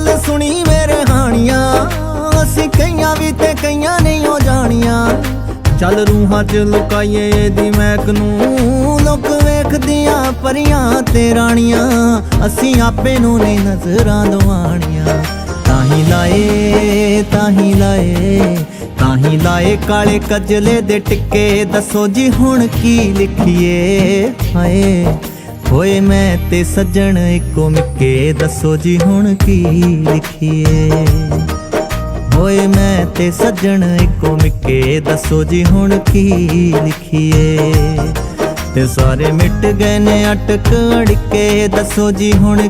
गल सुनी मेरे हानिया, असी कईयां भी ते कईयां नहीं हो जानिया। चल रूहां च लुकाइए दी महक नूं, लोक वेखदियां परियां ते राणियां, असी आपे नूं नहीं नजरां दवाणियां। ताही लाए ताही लाए ताही लाए काले कजले दे टिक्के, दसो जी हुण की लिखिए। हाय होए मैं ते सज्जन इको मिक्के, दसो जी हुण की लिखिए। होए मैं ते सज्जन इको मिक्के, दसो जी हुण की लिखिए। ते सारे मिट गए ने अटक अड़के, दसो जी हुण